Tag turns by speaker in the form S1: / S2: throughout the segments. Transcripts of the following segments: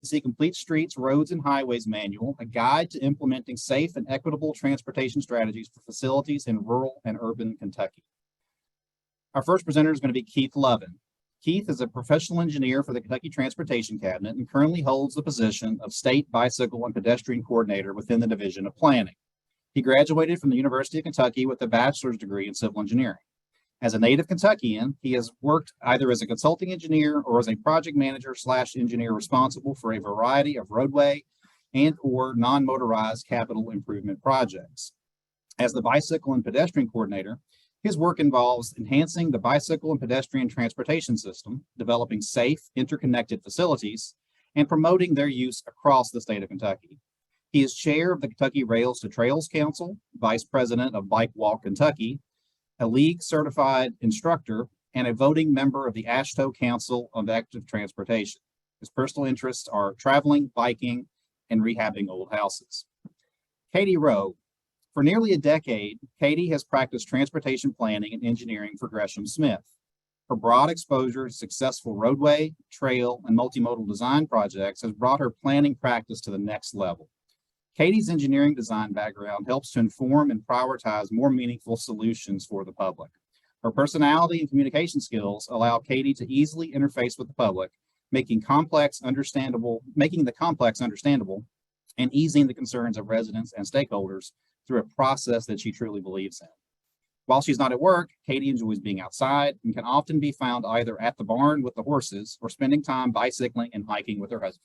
S1: to see Complete Streets, Roads, and Highways Manual, a guide to implementing safe and equitable transportation strategies for facilities in rural and urban Kentucky. Our first presenter is going to be Keith Lovin. Keith is a professional engineer for the Kentucky Transportation Cabinet and currently holds the position of State Bicycle and Pedestrian Coordinator within the Division of Planning. He graduated from the University of Kentucky with a bachelor's degree in civil engineering. As a native Kentuckian, he has worked either as a consulting engineer or as a project manager / engineer responsible for a variety of roadway and or non-motorized capital improvement projects. As the bicycle and pedestrian coordinator, his work involves enhancing the bicycle and pedestrian transportation system, developing safe, interconnected facilities, and promoting their use across the state of Kentucky. He is chair of the Kentucky Rails to Trails Council, vice president of Bike Walk Kentucky, a league certified instructor, and a voting member of the AASHTO Council of Active Transportation. His personal interests are traveling, biking, and rehabbing old houses. Katie Rowe. For nearly a decade, Katie has practiced transportation planning and engineering for Gresham Smith. Her broad exposure to successful roadway, trail, and multimodal design projects has brought her planning practice to the next level. Katie's engineering design background helps to inform and prioritize more meaningful solutions for the public. Her personality and communication skills allow Katie to easily interface with the public, making the complex understandable, and easing the concerns of residents and stakeholders through a process that she truly believes in. While she's not at work, Katie enjoys being outside and can often be found either at the barn with the horses or spending time bicycling and hiking with her husband.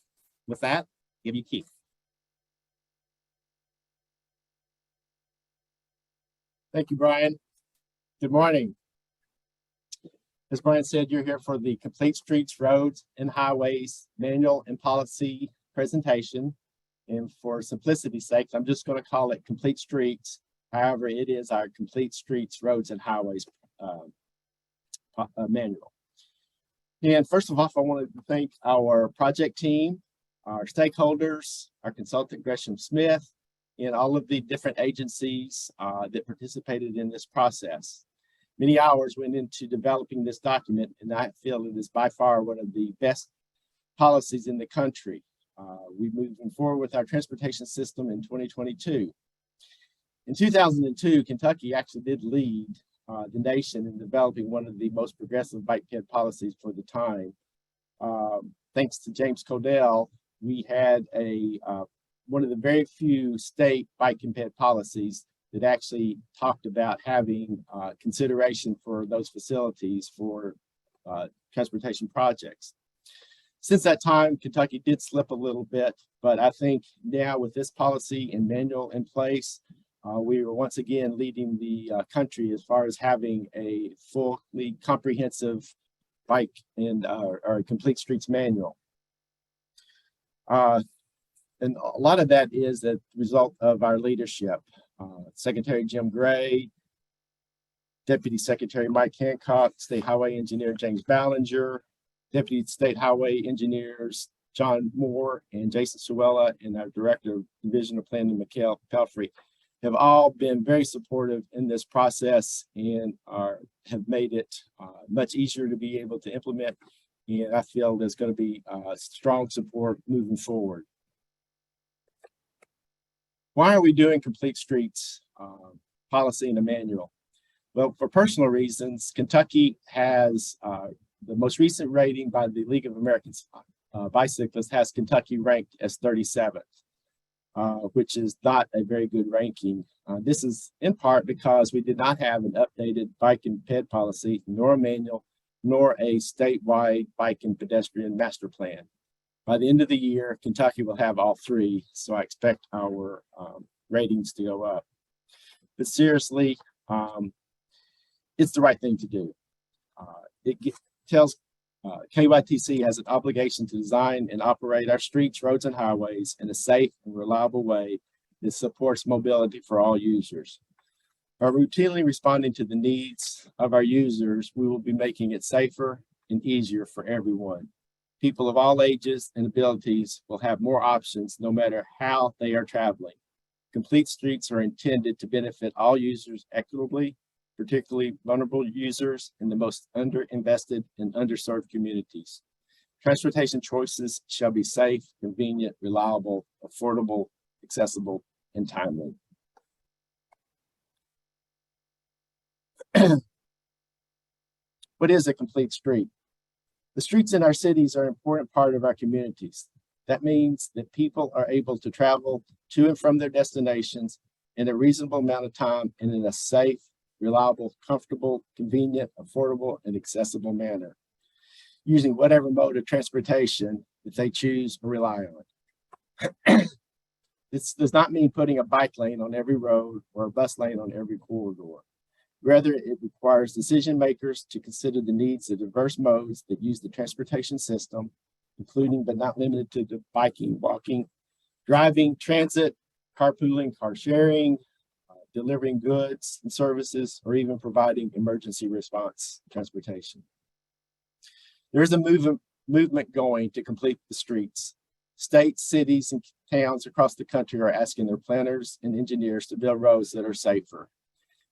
S1: With that, I'll give you Keith.
S2: Thank you, Brian. Good morning. As Brian said, you're here for the Complete Streets, Roads, and Highways Manual and Policy presentation. And for simplicity's sake, I'm just going to call it Complete Streets. However, it is our Complete Streets, Roads, and Highways manual. And first of all, I wanted to thank our project team, our stakeholders, our consultant Gresham Smith, and all of the different agencies that participated in this process. Many hours went into developing this document, and I feel it is by far one of the best policies in the country. We're moving forward with our transportation system in 2022. In 2002, Kentucky actually did lead the nation in developing one of the most progressive bike ped policies for the time. Thanks to James Codell, we had one of the very few state bike and ped policies that actually talked about having consideration for those facilities for transportation projects. Since that time, Kentucky did slip a little bit, but I think now with this policy and manual in place, we are once again leading the country as far as having a fully comprehensive bike and or Complete Streets manual. And a lot of that is the result of our leadership. Secretary Jim Gray, Deputy Secretary Mike Hancock, State Highway Engineer James Ballinger, Deputy State Highway Engineers John Moore and Jason Suella, and our Director of Division of Planning, Mikhail Pelfrey, have all been very supportive in this process and have made it much easier to be able to implement. And I feel there's going to be strong support moving forward. Why are we doing Complete Streets policy in a manual? Well, for personal reasons, Kentucky has the most recent rating by the League of American Bicyclists has Kentucky ranked as 37th, which is not a very good ranking. This is in part because we did not have an updated bike and ped policy, nor a manual, nor a statewide bike and pedestrian master plan. By the end of the year, Kentucky will have all three, so I expect our ratings to go up. But seriously, it's the right thing to do. It tells KYTC has an obligation to design and operate our streets, roads, and highways in a safe and reliable way that supports mobility for all users. By routinely responding to the needs of our users, we will be making it safer and easier for everyone. People of all ages and abilities will have more options no matter how they are traveling. Complete Streets are intended to benefit all users equitably, particularly vulnerable users in the most underinvested and underserved communities. Transportation choices shall be safe, convenient, reliable, affordable, accessible, and timely. What is a complete street? The streets in our cities are an important part of our communities. That means that people are able to travel to and from their destinations in a reasonable amount of time and in a safe, reliable, comfortable, convenient, affordable, and accessible manner, using whatever mode of transportation that they choose or rely on. This does not mean putting a bike lane on every road or a bus lane on every corridor. Rather, it requires decision makers to consider the needs of diverse modes that use the transportation system, including but not limited to the biking, walking, driving, transit, carpooling, car sharing, delivering goods and services, or even providing emergency response transportation. There is a movement going to complete the streets. States, cities, and towns across the country are asking their planners and engineers to build roads that are safer,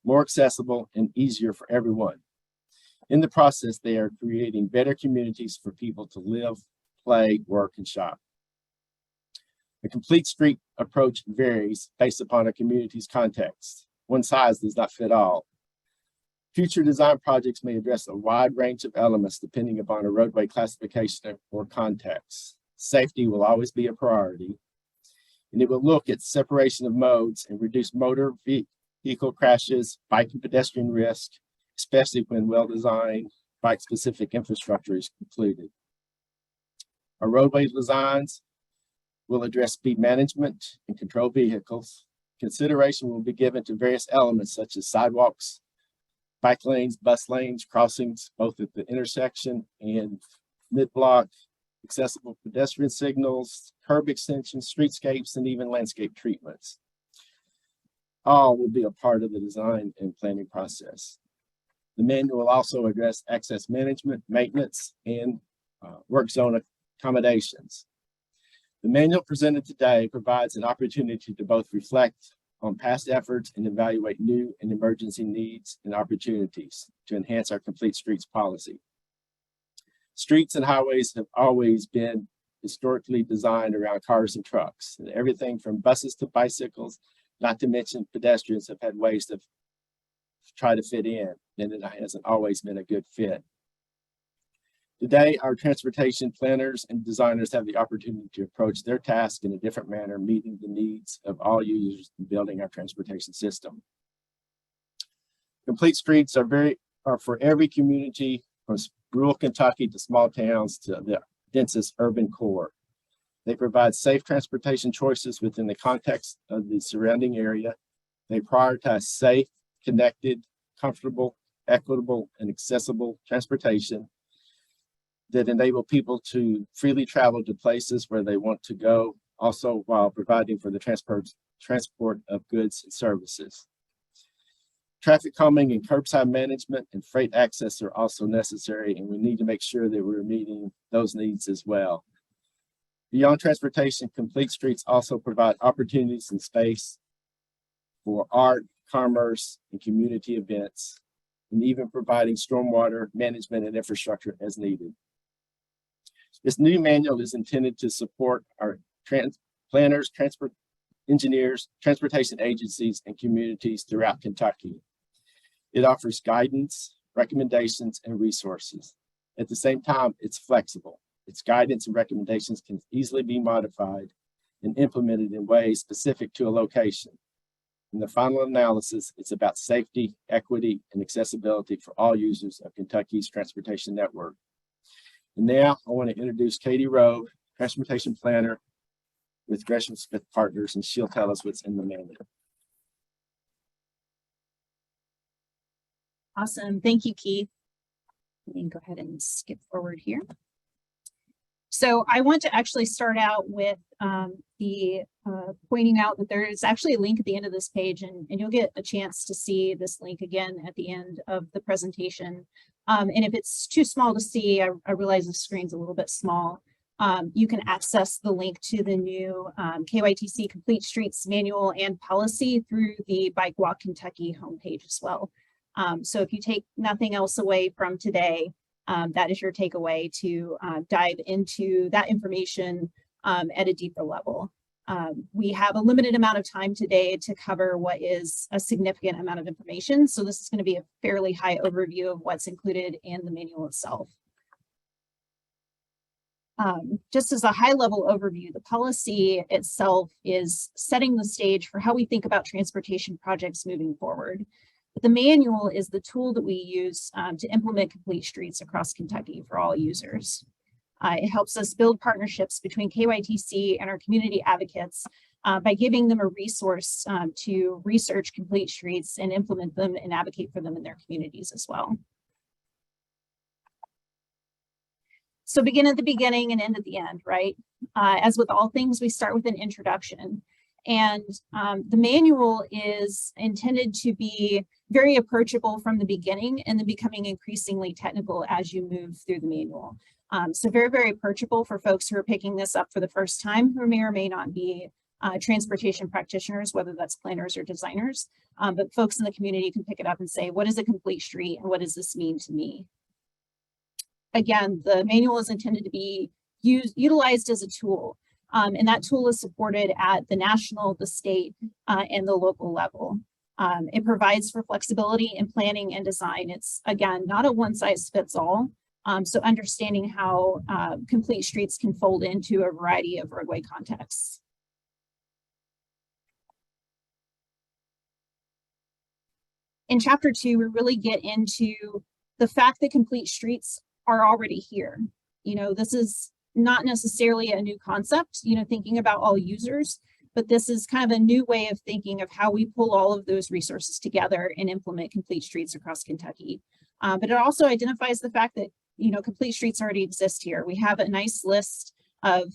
S2: more accessible, and easier for everyone. In the process, they are creating better communities for people to live, play, work, and shop. The complete street approach varies based upon a community's context. One size does not fit all. Future design projects may address a wide range of elements depending upon a roadway classification or context. Safety will always be a priority, and it will look at separation of modes and reduce motor vehicle crashes, bike and pedestrian risk, especially when well-designed bike-specific infrastructure is included. Our roadway designs will address speed management and control vehicles. Consideration will be given to various elements such as sidewalks, bike lanes, bus lanes, crossings, both at the intersection and mid-block, accessible pedestrian signals, curb extensions, streetscapes, and even landscape treatments. All will be a part of the design and planning process. The manual will also address access management, maintenance, and work zone accommodations. The manual presented today provides an opportunity to both reflect on past efforts and evaluate new and emergency needs and opportunities to enhance our complete streets policy. Streets and highways have always been historically designed around cars and trucks, and everything from buses to bicycles, not to mention pedestrians, have had ways to try to fit in, and it hasn't always been a good fit. Today, our transportation planners and designers have the opportunity to approach their task in a different manner, meeting the needs of all users in building our transportation system. Complete streets are for every community, from rural Kentucky to small towns to the densest urban core. They provide safe transportation choices within the context of the surrounding area. They prioritize safe, connected, comfortable, equitable, and accessible transportation that enable people to freely travel to places where they want to go, also while providing for the transport of goods and services. Traffic calming and curbside management and freight access are also necessary, and we need to make sure that we're meeting those needs as well. Beyond transportation, complete streets also provide opportunities and space for art, commerce, and community events, and even providing stormwater management and infrastructure as needed. This new manual is intended to support our planners, transport engineers, transportation agencies, and communities throughout Kentucky. It offers guidance, recommendations, and resources. At the same time, it's flexible. Its guidance and recommendations can easily be modified and implemented in ways specific to a location. In the final analysis, it's about safety, equity, and accessibility for all users of Kentucky's transportation network. And now I want to introduce Katie Rowe, transportation planner with Gresham Smith Partners, and she'll tell us what's in the manual.
S3: Awesome. Thank you, Keith. Let me go ahead and skip forward here. So I want to actually start out with pointing out that there is actually a link at the end of this page, and you'll get a chance to see this link again at the end of the presentation. And if it's too small to see, I realize the screen's a little bit small. You can access the link to the new Kytc Complete Streets Manual and Policy through the Bike Walk Kentucky homepage as well. So if you take nothing else away from today, that is your takeaway to dive into that information at a deeper level. We have a limited amount of time today to cover what is a significant amount of information. So this is going to be a fairly high overview of what's included in the manual itself. Just as a high level overview, the policy itself is setting the stage for how we think about transportation projects moving forward. But the manual is the tool that we use to implement complete streets across Kentucky for all users. It helps us build partnerships between KYTC and our community advocates by giving them a resource to research complete streets and implement them and advocate for them in their communities as well. So begin at the beginning and end at the end, right? As with all things, we start with an introduction. And the manual is intended to be very approachable from the beginning and then becoming increasingly technical as you move through the manual. So very, very approachable for folks who are picking this up for the first time, who may or may not be transportation practitioners, whether that's planners or designers. But folks in the community can pick it up and say, what is a complete street and what does this mean to me? Again, the manual is intended to be utilized as a tool, and that tool is supported at the national, the state, and the local level. It provides for flexibility in planning and design. It's, again, not a one-size-fits-all, so understanding how complete streets can fold into a variety of roadway contexts. In Chapter 2, we really get into the fact that complete streets are already here. You know, this is not necessarily a new concept, you know, thinking about all users, but this is kind of a new way of thinking of how we pull all of those resources together and implement complete streets across Kentucky. But it also identifies the fact that, you know, complete streets already exist here. We have a nice list of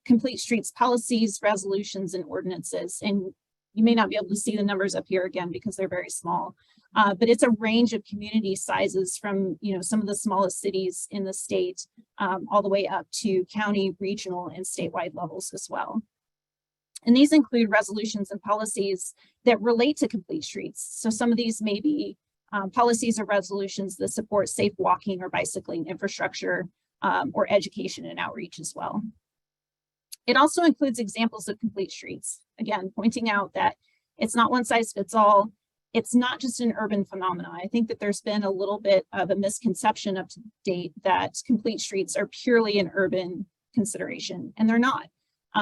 S3: complete streets policies, resolutions, and ordinances. And you may not be able to see the numbers up here again because they're very small. But it's a range of community sizes from, you know, some of the smallest cities in the state all the way up to county, regional, and statewide levels as well. And these include resolutions and policies that relate to complete streets. So some of these may be policies or resolutions that support safe walking or bicycling infrastructure or education and outreach as well. It also includes examples of complete streets, again, pointing out that it's not one size fits all. It's not just an urban phenomenon. I think that there's been a little bit of a misconception up to date that complete streets are purely an urban consideration, and they're not.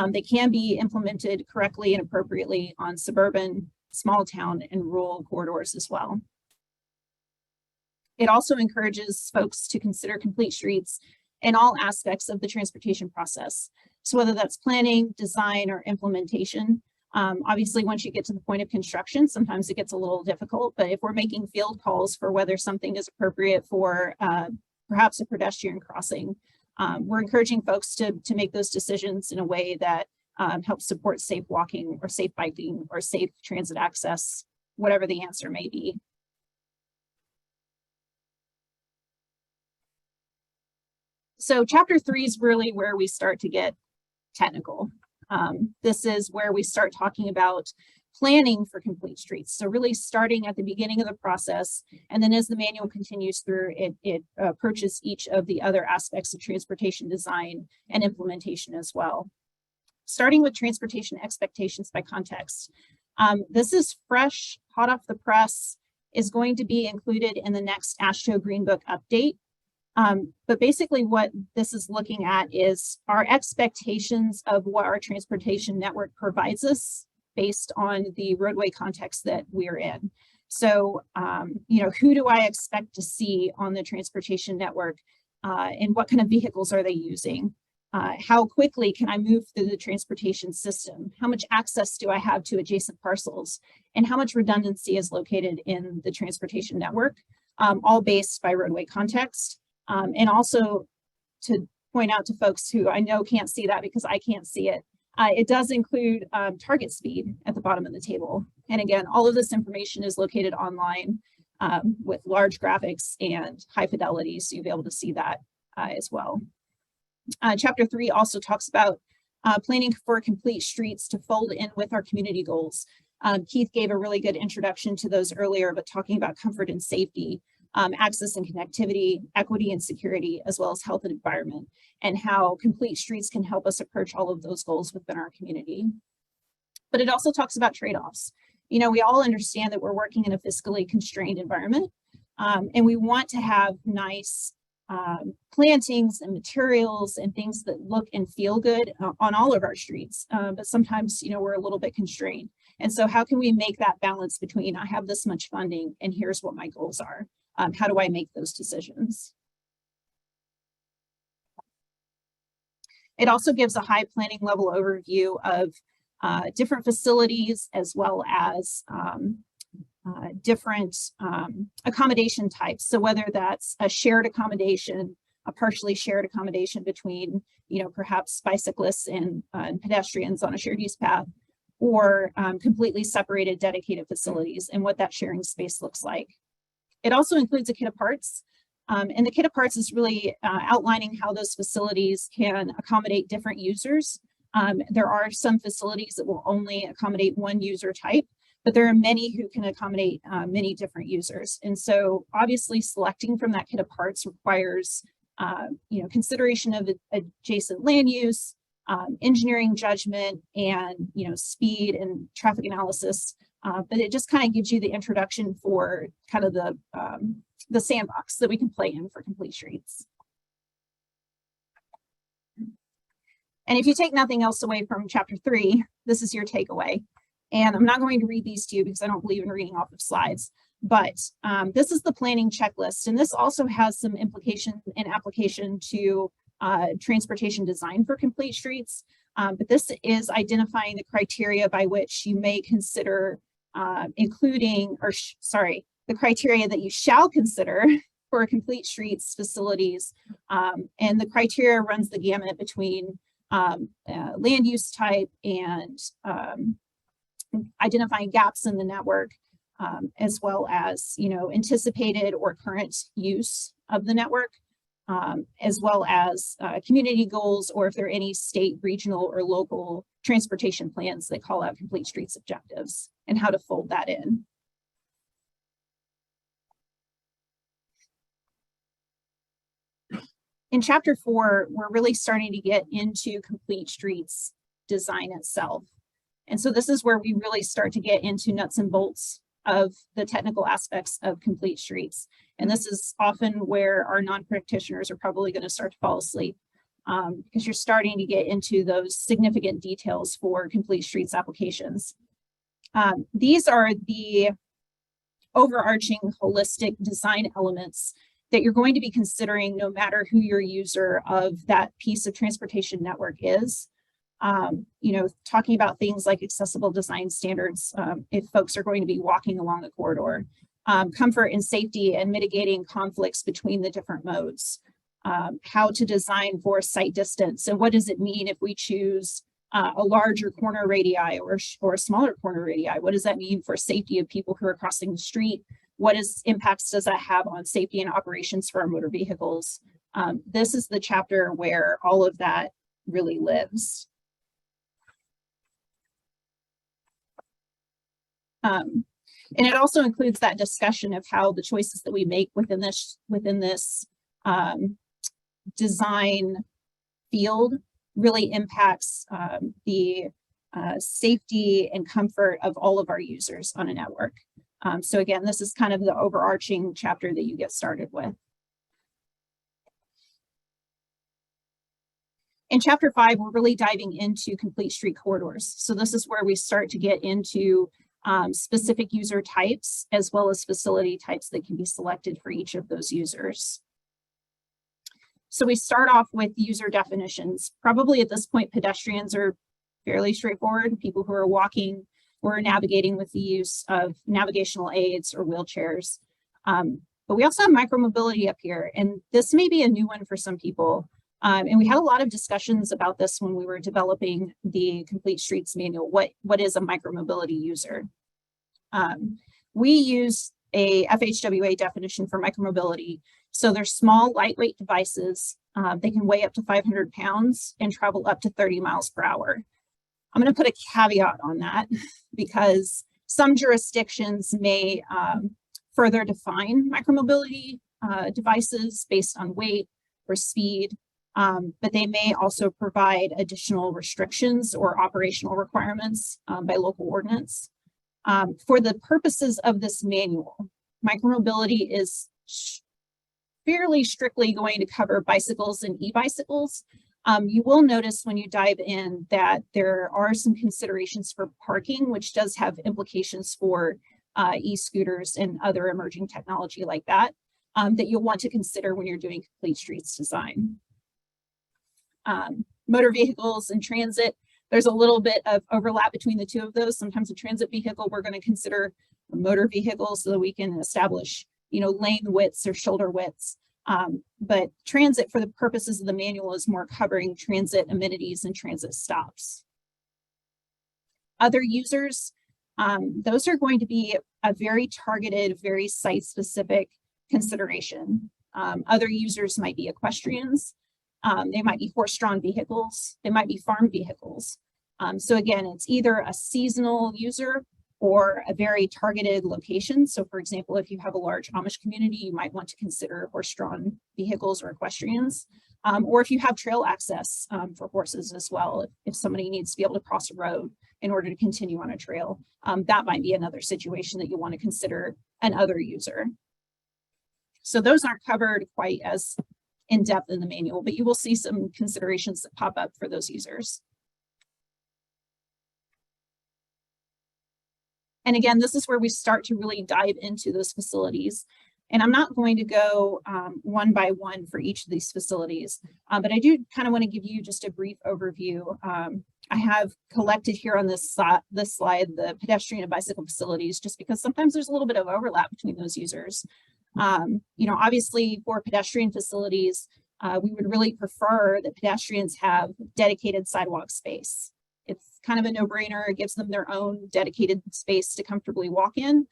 S3: They can be implemented correctly and appropriately on suburban, small town, and rural corridors as well. It also encourages folks to consider complete streets in all aspects of the transportation process. So whether that's planning, design, or implementation. Obviously, once you get to the point of construction, sometimes it gets a little difficult, but if we're making field calls for whether something is appropriate for perhaps a pedestrian crossing, we're encouraging folks to make those decisions in a way that helps support safe walking or safe biking or safe transit access, whatever the answer may be. So Chapter 3 is really where we start to get technical. This is where we start talking about planning for complete streets. So really starting at the beginning of the process, and then as the manual continues through, it approaches each of the other aspects of transportation design and implementation as well. Starting with transportation expectations by context. This is fresh, hot off the press, is going to be included in the next AASHTO Green Book update. But basically what this is looking at is our expectations of what our transportation network provides us based on the roadway context that we're in. So, you know, who do I expect to see on the transportation network and what kind of vehicles are they using? How quickly can I move through the transportation system? How much access do I have to adjacent parcels? And how much redundancy is located in the transportation network, all based by roadway context. And also to point out to folks who I know can't see that because I can't see it, it does include target speed at the bottom of the table. And again, all of this information is located online with large graphics and high fidelity, so you'll be able to see that as well. Chapter 3 also talks about planning for complete streets to fold in with our community goals. Keith gave a really good introduction to those earlier, but talking about comfort and safety. access and connectivity, equity and security, as well as health and environment, and how complete streets can help us approach all of those goals within our community. But it also talks about trade-offs. You know, we all understand that we're working in a fiscally constrained environment, and we want to have nice plantings and materials and things that look and feel good on all of our streets. But sometimes, you know, we're a little bit constrained. And so how can we make that balance between I have this much funding and here's what my goals are? How do I make those decisions? It also gives a high planning level overview of different facilities, as well as different accommodation types. So whether that's a shared accommodation, a partially shared accommodation between, you know, perhaps bicyclists and pedestrians on a shared use path, or completely separated dedicated facilities, and what that sharing space looks like. It also includes a kit of parts. And the kit of parts is really outlining how those facilities can accommodate different users. There are some facilities that will only accommodate one user type, but there are many who can accommodate many different users. And so obviously selecting from that kit of parts requires you know, consideration of adjacent land use, engineering judgment, and, you know, speed and traffic analysis. But it just kind of gives you the introduction for kind of the sandbox that we can play in for complete streets. And if you take nothing else away from chapter 3, this is your takeaway. And I'm not going to read these to you because I don't believe in reading off of slides, but this is the planning checklist. And this also has some implication and application to transportation design for complete streets. But this is identifying the criteria by which you may consider including, or the criteria that you shall consider for complete streets facilities. And the criteria runs the gamut between land use type and identifying gaps in the network, as well as, you know, anticipated or current use of the network, as well as community goals, or if there are any state, regional, or local transportation plans that call out complete streets objectives, and how to fold that in. In chapter 4, we're really starting to get into complete streets design itself. And so this is where we really start to get into nuts and bolts of the technical aspects of complete streets. And this is often where our non-practitioners are probably going to start to fall asleep, because you're starting to get into those significant details for complete streets applications. These are the overarching holistic design elements that you're going to be considering no matter who your user of that piece of transportation network is. You know, talking about things like accessible design standards, if folks are going to be walking along a corridor, comfort and safety and mitigating conflicts between the different modes, how to design for sight distance, and what does it mean if we choose a larger corner radii or a smaller corner radii? What does that mean for safety of people who are crossing the street? What impacts does that have on safety and operations for our motor vehicles? This is the chapter where all of that really lives. And it also includes that discussion of how the choices that we make within this design field really impacts the safety and comfort of all of our users on a network. So again, this is kind of the overarching chapter that you get started with. In chapter 5, we're really diving into complete street corridors. So this is where we start to get into specific user types, as well as facility types that can be selected for each of those users. So we start off with user definitions. Probably at this point, pedestrians are fairly straightforward, people who are walking or navigating with the use of navigational aids or wheelchairs. But we also have micromobility up here, and this may be a new one for some people. And we had a lot of discussions about this when we were developing the Complete Streets Manual. What is a micromobility user? We use a FHWA definition for micromobility. So they're small, lightweight devices. They can weigh up to 500 pounds and travel up to 30 miles per hour. I'm going to put a caveat on that because some jurisdictions may further define micromobility devices based on weight or speed, but they may also provide additional restrictions or operational requirements by local ordinance. For the purposes of this manual, micromobility is fairly strictly going to cover bicycles and e-bicycles. You will notice when you dive in that there are some considerations for parking, which does have implications for e-scooters and other emerging technology like that, that you'll want to consider when you're doing complete streets design. Motor vehicles and transit, there's a little bit of overlap between the two of those. Sometimes a transit vehicle, we're going to consider a motor vehicle so that we can establish, lane widths or shoulder widths. But transit, for the purposes of the manual, is more covering transit amenities and transit stops. Other users, those are going to be a very targeted, very site-specific consideration. Other users might be equestrians. They might be horse-drawn vehicles. They might be farm vehicles. So again, it's either a seasonal user or a very targeted location. So for example, if you have a large Amish community, you might want to consider horse-drawn vehicles or equestrians. Or if you have trail access for horses as well, if somebody needs to be able to cross a road in order to continue on a trail, that might be another situation that you want to consider an other user. So those aren't covered quite as in depth in the manual, but you will see some considerations that pop up for those users. And again, this is where we start to really dive into those facilities. And I'm not going to go one by one for each of these facilities, but I do kind of want to give you just a brief overview. I have collected here on this slide the pedestrian and bicycle facilities, just because sometimes there's a little bit of overlap between those users. Obviously for pedestrian facilities, we would really prefer that pedestrians have dedicated sidewalk space. It's kind of a no-brainer. It gives them their own dedicated space to comfortably walk in.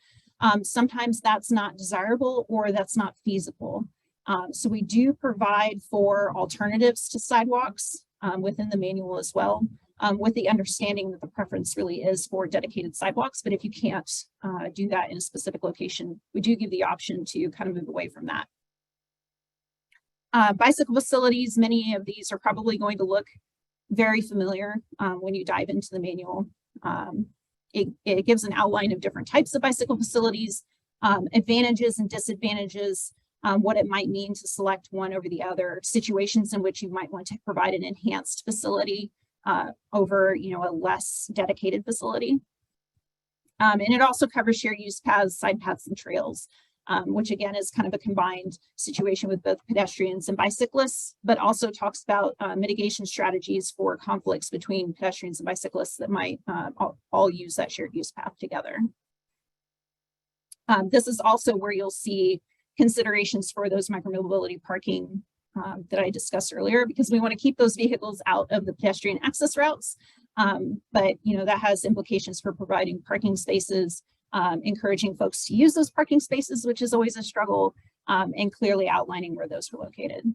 S3: Sometimes that's not desirable or that's not feasible. So we do provide for alternatives to sidewalks within the manual as well, with the understanding that the preference really is for dedicated sidewalks. But if you can't do that in a specific location, we do give the option to kind of move away from that. Bicycle facilities, many of these are probably going to look very familiar when you dive into the manual. It gives an outline of different types of bicycle facilities, advantages and disadvantages, what it might mean to select one over the other, situations in which you might want to provide an enhanced facility over a less dedicated facility. And it also covers shared use paths, side paths, and trails, which again is kind of a combined situation with both pedestrians and bicyclists, but also talks about mitigation strategies for conflicts between pedestrians and bicyclists that might all use that shared use path together. This is also where you'll see considerations for those micromobility parking that I discussed earlier, because we want to keep those vehicles out of the pedestrian access routes. But that has implications for providing parking spaces, encouraging folks to use those parking spaces, which is always a struggle, and clearly outlining where those were located.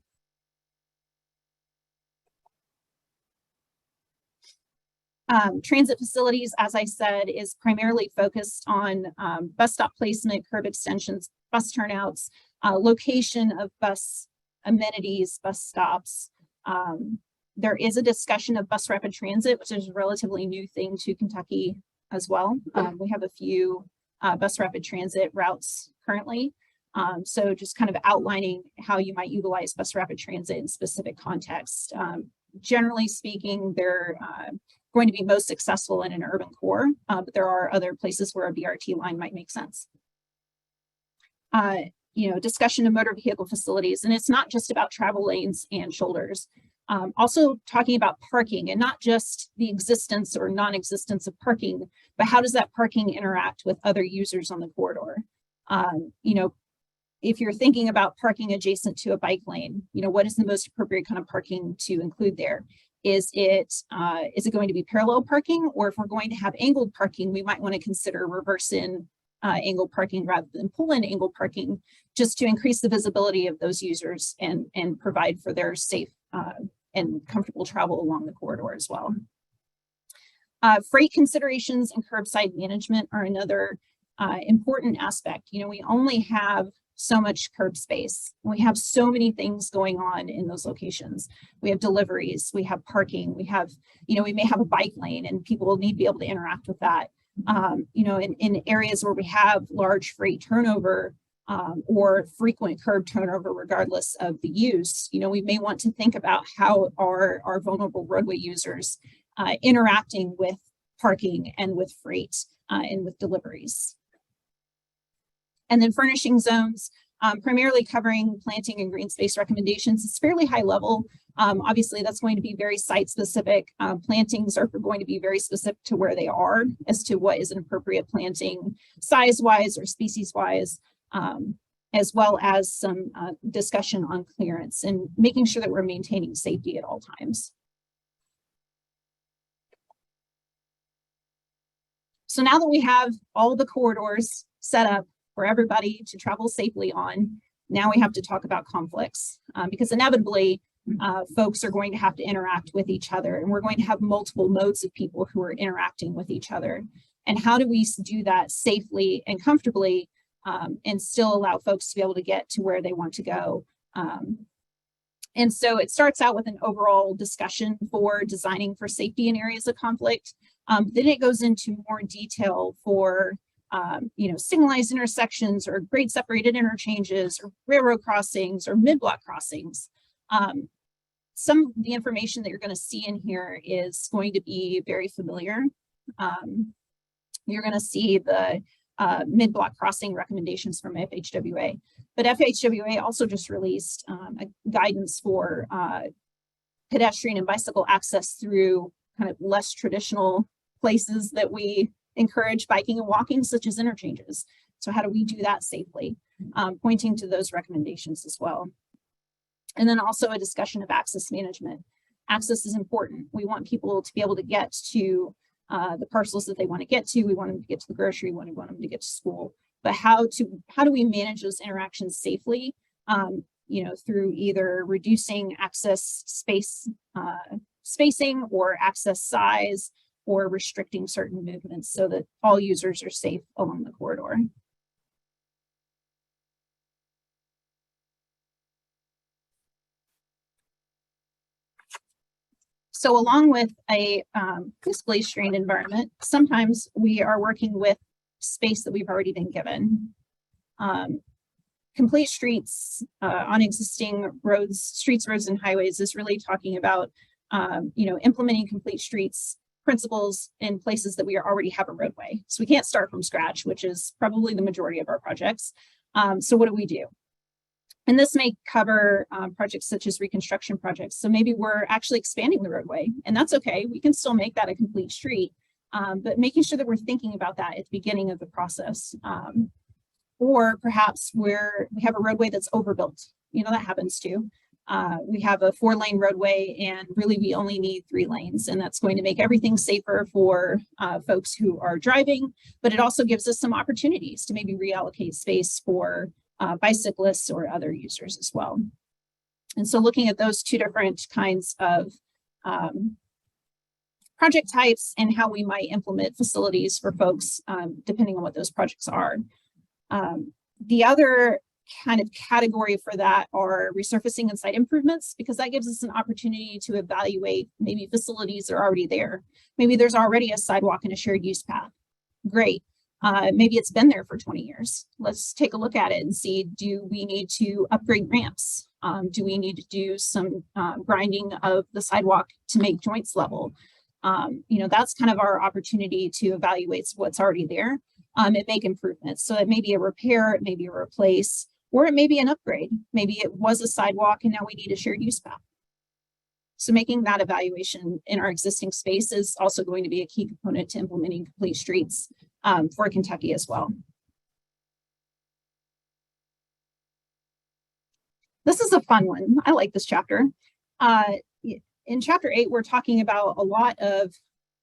S3: Transit facilities, as I said, is primarily focused on bus stop placement, curb extensions, bus turnouts, location of bus amenities, bus stops. There is a discussion of bus rapid transit, which is a relatively new thing to Kentucky as well. We have a few bus rapid transit routes currently. So just kind of outlining how you might utilize bus rapid transit in specific contexts. Generally speaking, they're going to be most successful in an urban core, but there are other places where a BRT line might make sense. Discussion of motor vehicle facilities, and it's not just about travel lanes and shoulders. Also talking about parking, and not just the existence or non-existence of parking, but how does that parking interact with other users on the corridor? If you're thinking about parking adjacent to a bike lane, what is the most appropriate kind of parking to include there? Is it going to be parallel parking? Or if we're going to have angled parking, we might want to consider reverse in angled parking rather than pull in angled parking, just to increase the visibility of those users and provide for their safe and comfortable travel along the corridor as well. Freight considerations and curbside management are another important aspect. You know, we only have so much curb space. We have so many things going on in those locations. We have deliveries, we have parking, we have, you know, we may have a bike lane and people will need to be able to interact with that. You know, in areas where we have large freight turnover or frequent curb turnover, regardless of the use, you know, we may want to think about how are our vulnerable roadway users interacting with parking and with freight and with deliveries. And then furnishing zones, primarily covering planting and green space recommendations. It's fairly high level. Obviously, that's going to be very site specific. Plantings are going to be very specific to where they are as to what is an appropriate planting size wise or species wise, as well as some discussion on clearance and making sure that we're maintaining safety at all times. So now that we have all the corridors set up for everybody to travel safely on, now we have to talk about conflicts because inevitably folks are going to have to interact with each other, and we're going to have multiple modes of people who are interacting with each other. And how do we do that safely and comfortably and still allow folks to be able to get to where they want to go? And so it starts out with an overall discussion for designing for safety in areas of conflict. Then it goes into more detail for you know, signalized intersections or grade separated interchanges or railroad crossings or mid-block crossings. Some of the information that you're going to see in here is going to be very familiar. You're going to see the mid-block crossing recommendations from FHWA, but FHWA also just released a guidance for pedestrian and bicycle access through kind of less traditional places that we encourage biking and walking, such as interchanges. So how do we do that safely? Pointing to those recommendations as well. And then also a discussion of access management. Access is important. We want people to be able to get to the parcels that they want to get to. We want them to get to the grocery, we want them to get to school. But how do we manage those interactions safely? You know, through either reducing access spacing or access size, or restricting certain movements so that all users are safe along the corridor. So along with a physically strained environment, sometimes we are working with space that we've already been given. Complete streets on existing roads, streets, roads, and highways is really talking about you know, implementing complete streets principles in places that we already have a roadway. So we can't start from scratch, which is probably the majority of our projects. So what do? And this may cover projects such as reconstruction projects. So maybe we're actually expanding the roadway, and that's okay. We can still make that a complete street, but making sure that we're thinking about that at the beginning of the process. Or perhaps we have a roadway that's overbuilt. You know, that happens too. We have a 4-lane roadway and really we only need 3 lanes, and that's going to make everything safer for folks who are driving, but it also gives us some opportunities to maybe reallocate space for bicyclists or other users as well. And so looking at those 2 different kinds of project types and how we might implement facilities for folks depending on what those projects are. The other kind of category for that are resurfacing and site improvements, because that gives us an opportunity to evaluate maybe facilities that are already there. Maybe there's already a sidewalk and a shared use path. Great. Maybe it's been there for 20 years. Let's take a look at it and see, do we need to upgrade ramps? Do we need to do some grinding of the sidewalk to make joints level? You know, that's kind of our opportunity to evaluate what's already there and make improvements. So it may be a repair, it may be a replace, or it may be an upgrade. Maybe it was a sidewalk and now we need a shared use path. So making that evaluation in our existing space is also going to be a key component to implementing complete streets for Kentucky as well. This is a fun one. I like this chapter. In chapter 8, we're talking about a lot of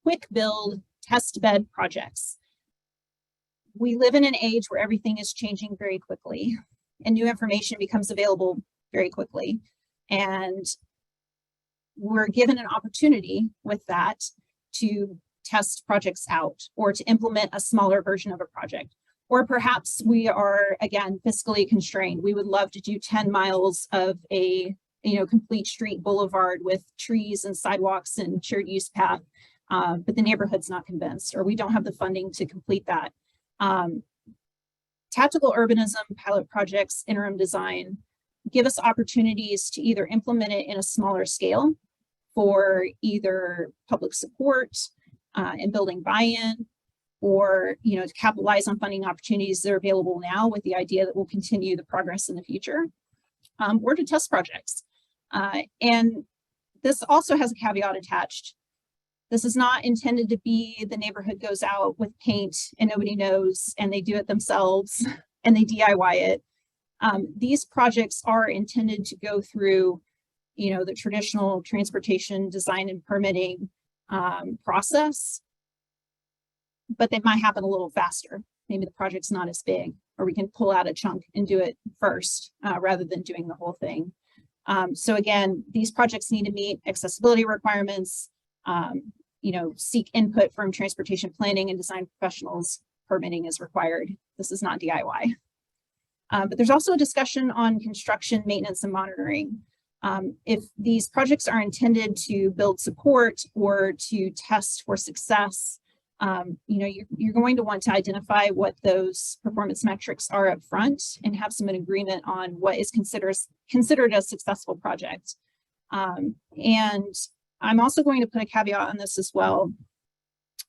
S3: quick build test bed projects. We live in an age where everything is changing very quickly and new information becomes available very quickly. And we're given an opportunity with that to test projects out or to implement a smaller version of a project. Or perhaps we are, again, fiscally constrained. We would love to do 10 miles of a complete street boulevard with trees and sidewalks and shared use path, but the neighborhood's not convinced, or we don't have the funding to complete that. Tactical urbanism, pilot projects, interim design give us opportunities to either implement it in a smaller scale for either public support and building buy-in, or to capitalize on funding opportunities that are available now with the idea that we'll continue the progress in the future, or to test projects. And this also has a caveat attached. This is not intended to be the neighborhood goes out with paint and nobody knows, and they do it themselves and they DIY it. These projects are intended to go through, the traditional transportation design and permitting process, but they might happen a little faster. Maybe the project's not as big, or we can pull out a chunk and do it first rather than doing the whole thing. So again, these projects need to meet accessibility requirements, seek input from transportation planning and design professionals. Permitting is required. This is not DIY. But there's also a discussion on construction, maintenance, and monitoring. If these projects are intended to build support or to test for success, you're going to want to identify what those performance metrics are up front and have some agreement on what is considered a successful project. And I'm also going to put a caveat on this as well.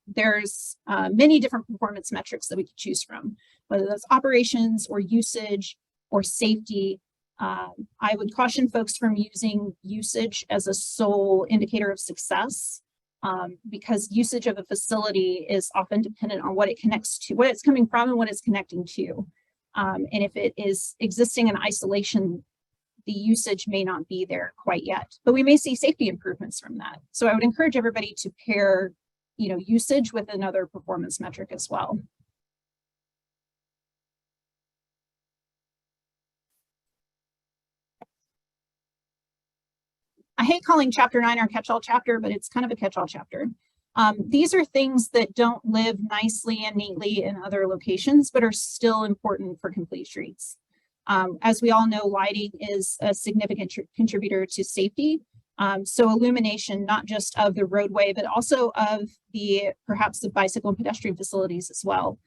S3: There's many different performance metrics that we could choose from, whether that's operations or usage or safety. I would caution folks from using usage as a sole indicator of success, because usage of a facility is often dependent on what it connects to, what it's coming from and what it's connecting to. And if it is existing in isolation, the usage may not be there quite yet, but we may see safety improvements from that. So I would encourage everybody to pair, usage with another performance metric as well. I hate calling chapter 9 our catch-all chapter, but it's kind of a catch-all chapter. These are things that don't live nicely and neatly in other locations, but are still important for complete streets. As we all know, lighting is a significant contributor to safety. So illumination, not just of the roadway, but also of perhaps the bicycle and pedestrian facilities as well.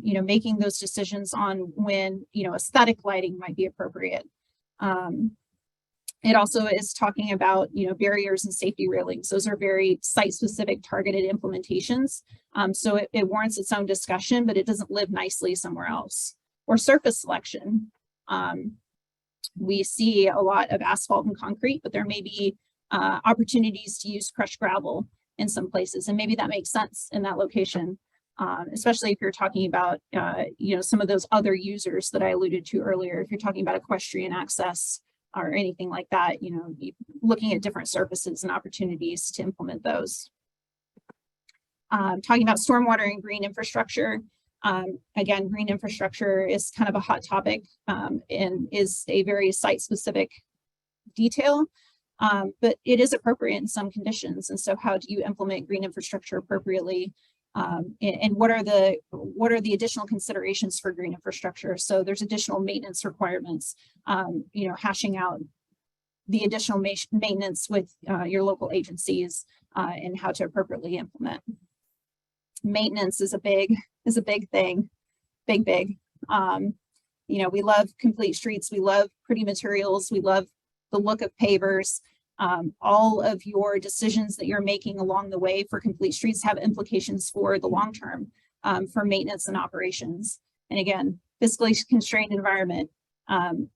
S3: Making those decisions on when, aesthetic lighting might be appropriate. It also is talking about, barriers and safety railings. Those are very site-specific targeted implementations. So it warrants its own discussion, but it doesn't live nicely somewhere else. Or surface selection. We see a lot of asphalt and concrete, but there may be opportunities to use crushed gravel in some places, and maybe that makes sense in that location, especially if you're talking about, some of those other users that I alluded to earlier. If you're talking about equestrian access or anything like that, looking at different surfaces and opportunities to implement those. Talking about stormwater and green infrastructure. Again, green infrastructure is kind of a hot topic and is a very site-specific detail, but it is appropriate in some conditions. And so how do you implement green infrastructure appropriately? And what are the additional considerations for green infrastructure? So there's additional maintenance requirements, hashing out the additional maintenance with your local agencies and how to appropriately implement. Maintenance is a big thing, big. We love complete streets. We love pretty materials. We love the look of pavers. All of your decisions that you're making along the way for complete streets have implications for the long term for maintenance and operations. And again, fiscally constrained environment.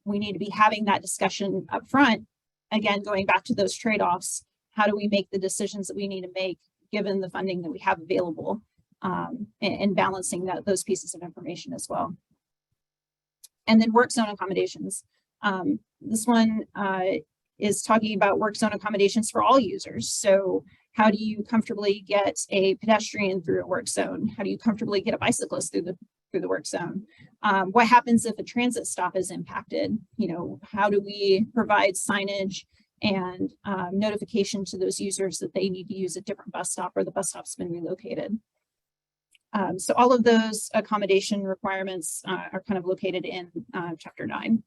S3: We need to be having that discussion up front. Again, going back to those trade-offs, how do we make the decisions that we need to make given the funding that we have available, and balancing those pieces of information as well. And then work zone accommodations. This one is talking about work zone accommodations for all users. So how do you comfortably get a pedestrian through a work zone? How do you comfortably get a bicyclist through the work zone? What happens if a transit stop is impacted? How do we provide signage and notification to those users that they need to use a different bus stop or the bus stop's been relocated? So all of those accommodation requirements are kind of located in Chapter 9.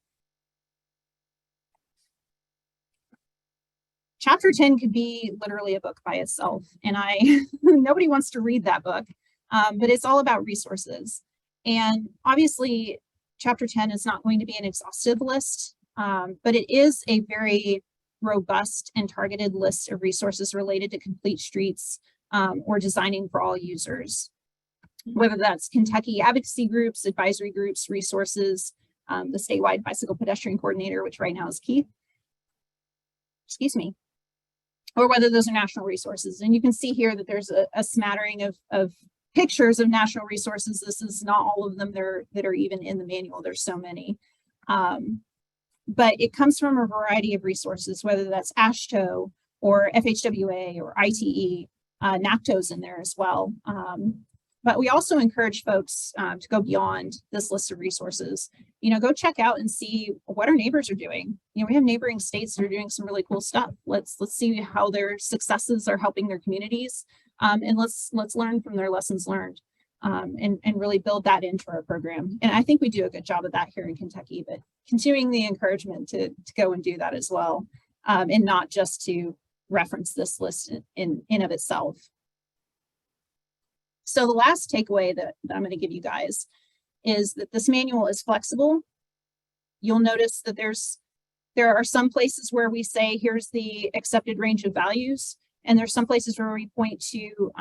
S3: Chapter 10 could be literally a book by itself, and nobody wants to read that book, but it's all about resources. And obviously, Chapter 10 is not going to be an exhaustive list, but it is a very robust and targeted list of resources related to complete streets or designing for all users, whether that's Kentucky advocacy groups, advisory groups, resources, the statewide bicycle pedestrian coordinator, which right now is Keith, excuse me, or whether those are national resources. And you can see here that there's a smattering of pictures of national resources. This is not all of them that are even in the manual. There's so many. But it comes from a variety of resources, whether that's AASHTO or FHWA or ITE, NACTO's in there as well. But we also encourage folks to go beyond this list of resources. Go check out and see what our neighbors are doing. We have neighboring states that are doing some really cool stuff. Let's see how their successes are helping their communities, and let's learn from their lessons learned, and really build that into our program. And I think we do a good job of that here in Kentucky, but continuing the encouragement to go and do that as well, and not just to reference this list in of itself. So the last takeaway that I'm going to give you guys is that this manual is flexible. You'll notice that there are some places where we say, here's the accepted range of values. And there's some places where we point to,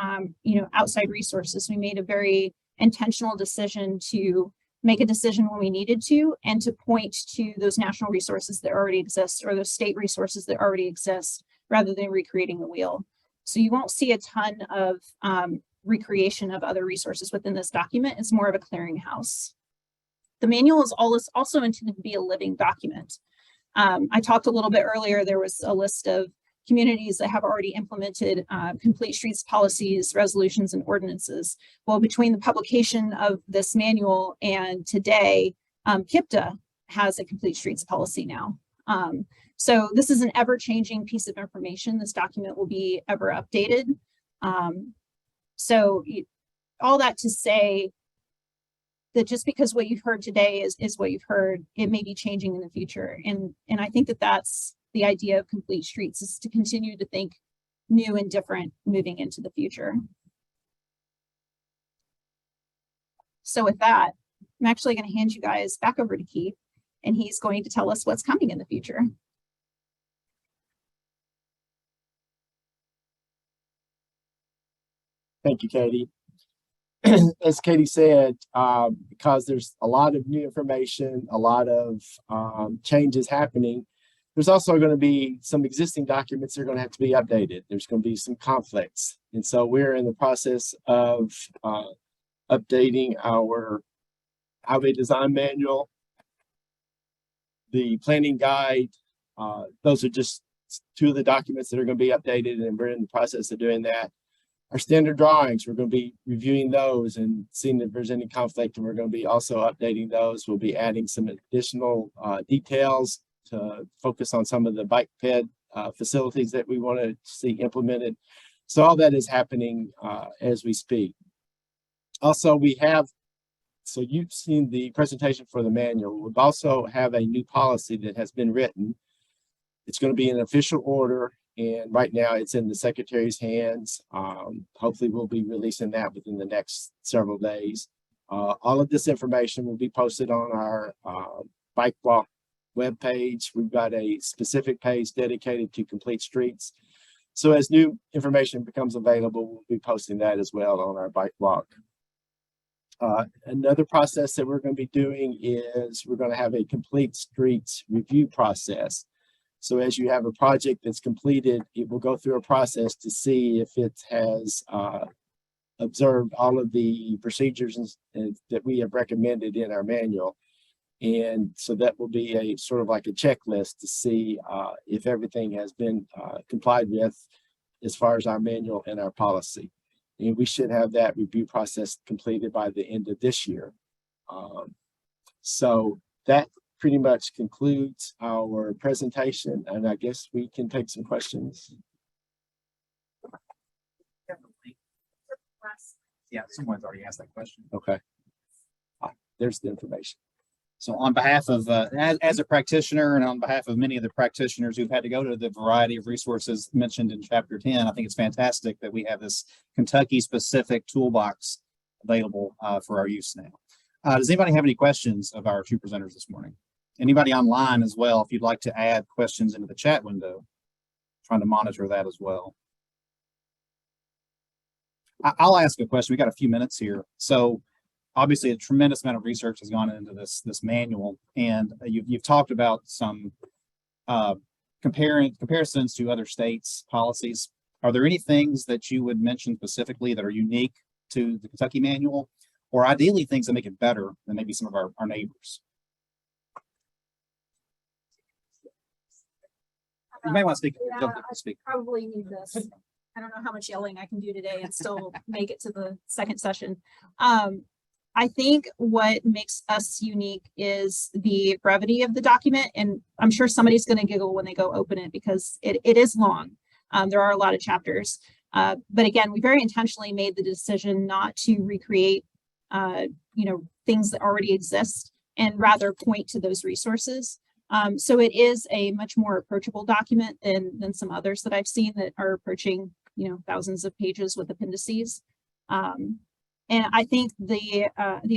S3: outside resources. We made a very intentional decision to make a decision when we needed to, and to point to those national resources that already exist, or those state resources that already exist, rather than recreating the wheel. So you won't see a ton of recreation of other resources within this document. It's more of a clearinghouse. The manual is also intended to be a living document. I talked a little bit earlier, there was a list of communities that have already implemented complete streets policies, resolutions, and ordinances. Well, between the publication of this manual and today, KIPTA has a complete streets policy now. So this is an ever-changing piece of information. This document will be ever updated. So all that to say that just because what you've heard today is what you've heard, it may be changing in the future. And I think that that's the idea of complete streets, is to continue to think new and different moving into the future. So with that, I'm actually going to hand you guys back over to Keith, and he's going to tell us what's coming in the future.
S2: Thank you, Katie. As Katie said, because there's a lot of new information, a lot of changes happening, there's also going to be some existing documents that are going to have to be updated. There's going to be some conflicts. And so we're in the process of updating our highway design manual, the planning guide. Those are just two of the documents that are going to be updated, and we're in the process of doing that. Our standard drawings, we're going to be reviewing those and seeing if there's any conflict, and we're going to be also updating those. We'll be adding some additional details to focus on some of the bike ped facilities that we want to see implemented. So all that is happening as we speak. Also, so you've seen the presentation for the manual. We'll also have a new policy that has been written. It's going to be an official order, and right now it's in the secretary's hands. Hopefully we'll be releasing that within the next several days. All of this information will be posted on our bike walk webpage. We've got a specific page dedicated to complete streets. So as new information becomes available, we'll be posting that as well on our bike walk. Another process that we're going to be doing is we're going to have a complete streets review process. So as you have a project that's completed, it will go through a process to see if it has observed all of the procedures that we have recommended in our manual. And so that will be a sort of like a checklist to see if everything has been complied with as far as our manual and our policy. And we should have that review process completed by the end of this year. So that pretty much concludes our presentation, and I guess we can take some questions.
S1: Yeah, someone's already asked that question.
S2: Okay. There's the information.
S1: So on behalf of, as a practitioner and on behalf of many of the practitioners who've had to go to the variety of resources mentioned in chapter 10, I think it's fantastic that we have this Kentucky specific toolbox available for our use now. Does anybody have any questions of our two presenters this morning? Anybody online as well, if you'd like to add questions into the chat window, trying to monitor that as well. I'll ask a question. We got a few minutes here. So obviously a tremendous amount of research has gone into this manual, and you've talked about some comparisons to other states' policies. Are there any things that you would mention specifically that are unique to the Kentucky manual, or ideally things that make it better than maybe some of our neighbors? You may want to speak.
S3: Yeah, probably need this. I don't know how much yelling I can do today and still make it to the second session. I think what makes us unique is the brevity of the document. And I'm sure somebody's going to giggle when they go open it because it is long. There are a lot of chapters. But again, we very intentionally made the decision not to recreate, things that already exist and rather point to those resources. So it is a much more approachable document than some others that I've seen that are approaching, thousands of pages with appendices. And I think the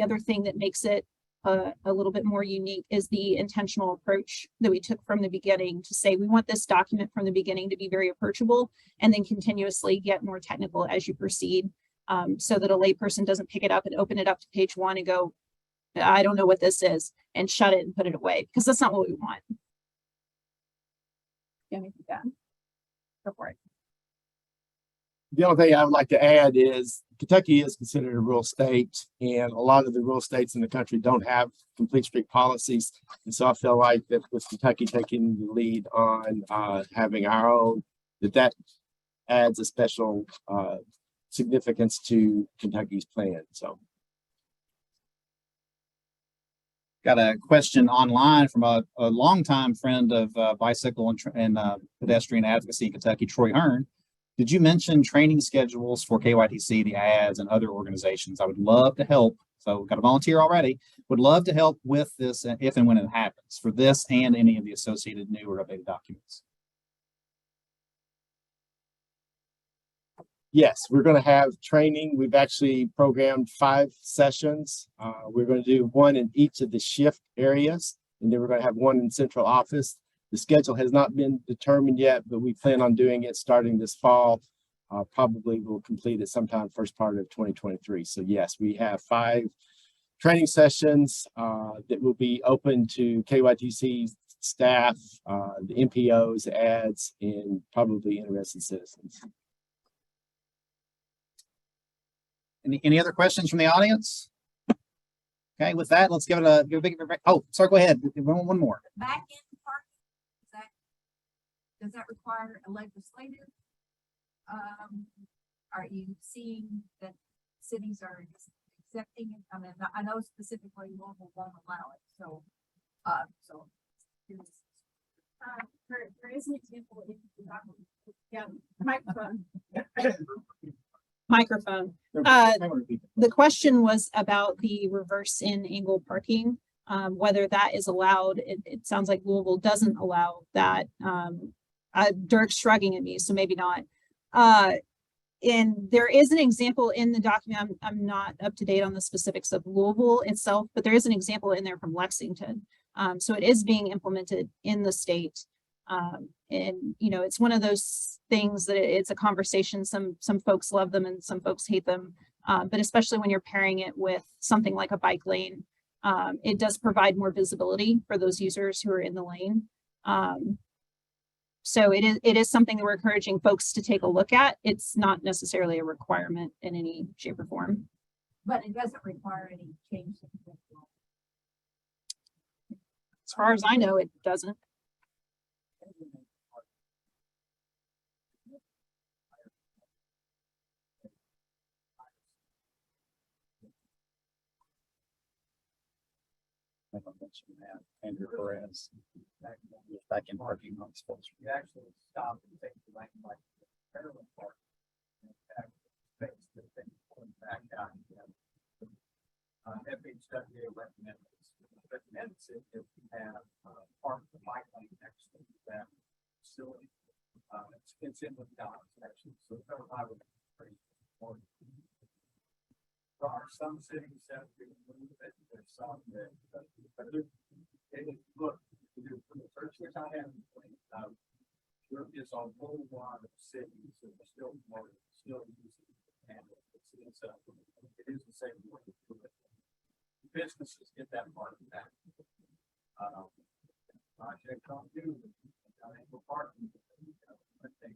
S3: other thing that makes it a little bit more unique is the intentional approach that we took from the beginning to say we want this document from the beginning to be very approachable and then continuously get more technical as you proceed, so that a layperson doesn't pick it up and open it up to page 1 and go, I don't know what this is, and shut it and put it away, because that's not what we want. Yeah, go for it.
S2: The only thing I would like to add is Kentucky is considered a rural state, and a lot of the rural states in the country don't have complete street policies. And so I feel like that with Kentucky taking the lead on having our own, that adds a special significance to Kentucky's plan. So.
S1: Got a question online from a longtime friend of bicycle and pedestrian advocacy in Kentucky, Troy Hearn. Did you mention training schedules for KYTC, the ads, and other organizations? I would love to help. So got a volunteer already. Would love to help with this if and when it happens for this and any of the associated new or updated documents.
S2: Yes, we're going to have training. We've actually programmed 5 sessions. We're going to do 1 in each of the shift areas, and then we're going to have 1 in central office. The schedule has not been determined yet, but we plan on doing it starting this fall. Probably we'll complete it sometime first part of 2023. So yes, we have 5 training sessions that will be open to KYTC staff, the NPOs, ads, and probably interested citizens.
S1: Any other questions from the audience? Okay, with that, let's give it a big. Oh, sorry. Go ahead. One more.
S4: Back in parking, does that require a legislative? Are you seeing that cities are accepting it? I mean, I know specifically Lovan won't allow it. So,
S3: There is an example. Yeah, microphone. Microphone. The question was about the reverse in angle parking, whether that is allowed. It sounds like Louisville doesn't allow that. Derek's shrugging at me, so maybe not. And there is an example in the document. I'm not up to date on the specifics of Louisville itself, but there is an example in there from Lexington. So it is being implemented in the state. And it's one of those things that it's a conversation. Some folks love them and some folks hate them. But especially when you're pairing it with something like a bike lane, it does provide more visibility for those users who are in the lane. So it is something that we're encouraging folks to take a look at. It's not necessarily a requirement in any shape or form.
S4: but it doesn't require any change.
S3: As far as I know, it doesn't.
S1: Like I mentioned that, Andrew Perez, back in parking on Spolster.
S5: You actually stop and take the lane like parallel park. And space that they put back out. FDA recommends it if you have part of the bike lane next to that facility. It's in the docks actually, so federal highway. There are some cities that remove it, there's some that, look, from the first years I have, there is a whole lot of cities that are still using it. And it is the same way to do it. Businesses get that part of that. Project don't do it. For parking, I think.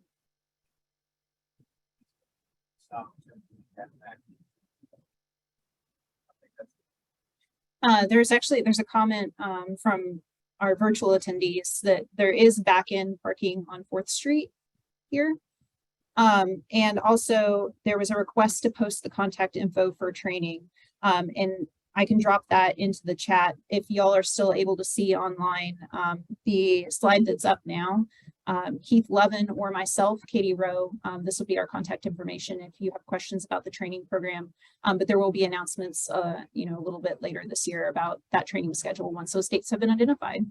S5: Stop.
S3: There's a comment from our virtual attendees that there is back-end parking on 4th Street here. And also there was a request to post the contact info for training. And I can drop that into the chat if y'all are still able to see online the slide that's up now. Keith Lovin or myself, Katie Rowe, this will be our contact information if you have questions about the training program. But there will be announcements, a little bit later this year about that training schedule once those dates have been identified.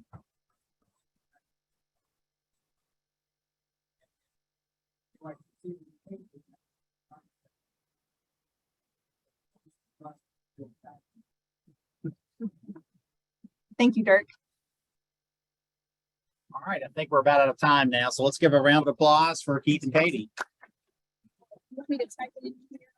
S3: Thank you, Dirk.
S1: All right, I think we're about out of time now, so let's give a round of applause for Keith and Katie.
S3: Want me to type it in here?